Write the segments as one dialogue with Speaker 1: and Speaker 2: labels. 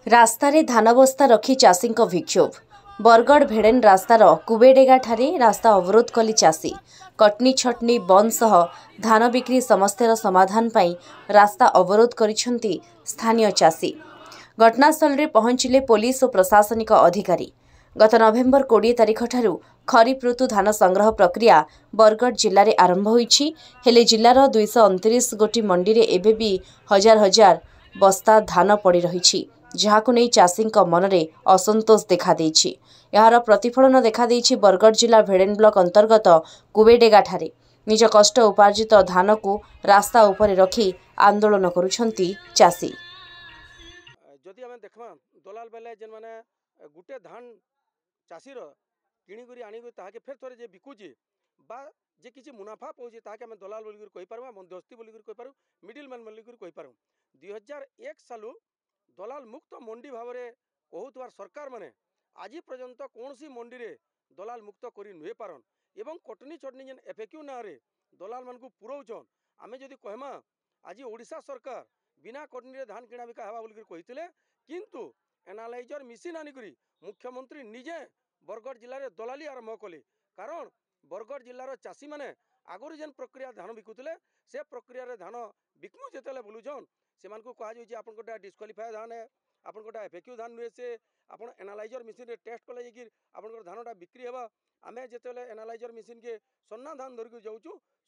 Speaker 1: ରାସ୍ତାରେ ଧାନ ବସ୍ତା ରଖି ଚାଷୀଙ୍କ ବିକ୍ଷୋଭ। ବରଗଡ଼ ଭେଡେନ ରାସ୍ତାର କୁବେଡେଗାଠାରେ ରାସ୍ତା ଅବରୋଧ କଲେ ଚାଷୀ। କଟନୀ ଛଟନୀ ବନ୍ଦ ସହ ଧାନ ବିକ୍ରି ସମସ୍ୟାର ସମାଧାନ ପାଇଁ ରାସ୍ତା ଅବରୋଧ କରିଛନ୍ତି ସ୍ଥାନୀୟ ଚାଷୀ। ଘଟଣାସ୍ଥଳରେ ପହଞ୍ଚିଲେ ପୋଲିସ ଓ ପ୍ରଶାସନିକ ଅଧିକାରୀ। ଗତ ନଭେମ୍ବର 20 ତାରିଖଠାରୁ ଖରିଫ ଋତୁ ଧାନ ସଂଗ୍ରହ ପ୍ରକ୍ରିୟା ବରଗଡ଼ ଜିଲ୍ଲାରେ ଆରମ୍ଭ ହୋଇଛି। ହେଲେ ଜିଲ୍ଲାର 229 ଗୋଟି ମଣ୍ଡିରେ ଏବେ ବି ହଜାର ହଜାର ବସ୍ତା ଧାନ ପଡ଼ି ରହିଛି, ଯାହାକୁ ନେଇ ଚାଷୀଙ୍କ ମନରେ ଅସନ୍ତୋଷ ଦେଖାଦେଇଛି। ଏହାର ପ୍ରତିଫଳନ ଦେଖାଦେଇଛି ବରଗଡ଼ ଜିଲ୍ଲା ଭେଡେନ ବ୍ଲକ ଅନ୍ତର୍ଗତ କୁବେଡେଗାଠାରେ। ନିଜ କଷ୍ଟ ଉପାର୍ଜିତ ଧାନକୁ ରାସ୍ତା ଉପରେ ରଖି ଆନ୍ଦୋଳନ କରୁଛନ୍ତି ଚାଷୀ।
Speaker 2: যদি আমি দেখবা দলাল বেলে যেন মানে গোটে ধান চাষীর কিনিকি আনিকি তাহাকে ফের থরে যে বিকুছে বা যে কিছু মুনাফা পাচ্ছে তাকে আমি দলাল বলিকি কইপারু, মধ্যস্থী বলিকি কইপারু, মিডিল ম্যান বলিকি কইপারু। 2001 সালু দলাল মুক্ত মন্ডি ভাবে কহুবার সরকার মানে আজি পর্যন্ত কৌশি মন্ডিরে দলাল মুক্ত করে নুহে পারন এবং কটনি চটনি যেন এফএক্যু নাঁরে দলাল মানুষ পুরৌছন। আমি যদি কহমা আজি ওড়িশা সরকার বিনা কটনিরে ধান কিনা বিকা হওয়া বলিকি কইলে, কিন্তু এনালাইজর মেସିନ୍ আনিকি মুখ্যমন্ত্রী নিজে বরগড় জেলার দলালি আরম্ভ কলে। কারণ বরগড় জেলার চাষী মানে আগর যেন প্রক্রিয়া ধান বিকুলে সে প্রক্রিয়ার ধান বিকমু যেতলে বুলুছন সে কুহযাচ্ছে আপনার ডিসকোয়ালিফাଏ ধান है, আপনার এফএক্যু ধান নুহে से आप एनालाइजर मेसीन टेस्ट कले जाकि आपंकर धानटा बिक्री हेबा। आम जिते एनालाइजर मेसीन के सन्ना धान धरिक जाऊँ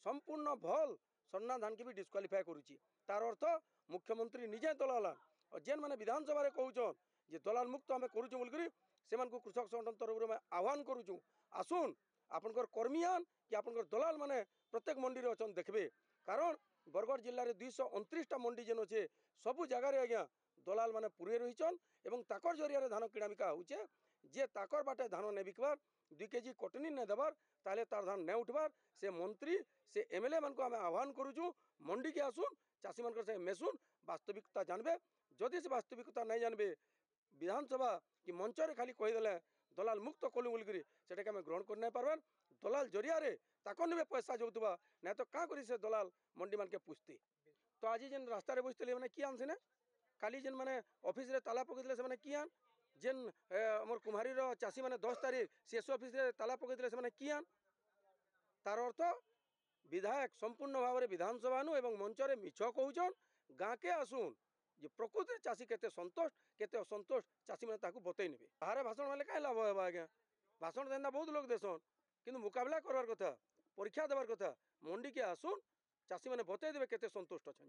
Speaker 2: संपूर्ण भल सन्ना धान के भी डिस्क्वालिफाए करुच्ची। तार अर्थ मुख्यमंत्री निजे दलाल और जेन मैंने विधानसभा कहन जे दलाल मुक्त आम करुँ बोलिक से कृषक संगठन तरफ में आह्वान करुँ, आसुन आपंकर कर्मीयान कि आपंकर दलाल मैंने प्रत्येक मंडी में अच्छा देखबे। कारण बरगड़ जिले में 229टा मंडी जेन अच्छे सबू जगार आज्ञा दलाल मैंने पूरे रहीचन और ताकर जरिया धान किणा बिका होचे। जे ताकर बाटे धान नहीं बिकबार 2 केजी कटनी नहीं देवार ताले तार धान नहीं उठबार से मंत्री से एमएलए मान को आम आह्वान करुँ मंडी के आसुन चाषी मान से मेसुन वास्तविकता जानबे। जदि से वास्तविकता नहीं जानबे विधानसभा कि मंचरे खाली कहीदे दलाल मुक्त कलु बोलिक से आम ग्रहण कर नहीं पार्बार। दलाल जरिया ताकर पैसा जाऊा ना तो क्या कर से दलाल मंडी मान के पुछते। तो आज जेन रास्तार बसते मैंने किए आन सीना काली जेन मैंने ऑफिस रे ताला पकईले से किए आन जेन मोर कुम्हारी चाषी मैंने 10 तारीख सीएसओ ऑफिस रे ताला पकईले से किए आन। तार अर्थ विधायक संपूर्ण भाव में विधानसभा एवं मंचरे मिछ कहउछन। गाँ के आसुन जे प्रकृति चाषी केते संतोष केते असंतोष चाषी मैंने बतई ने बाहर भाषण मारे कहीं लाभ है आज्ञा। भाषण देना बहुत लोग देसन किंतु मुकाबला करवार कथा परीक्षा देवार कथा। मंडी के आसुन चाषी मैंने बतई देवे केते संतुष्ट अच्छा।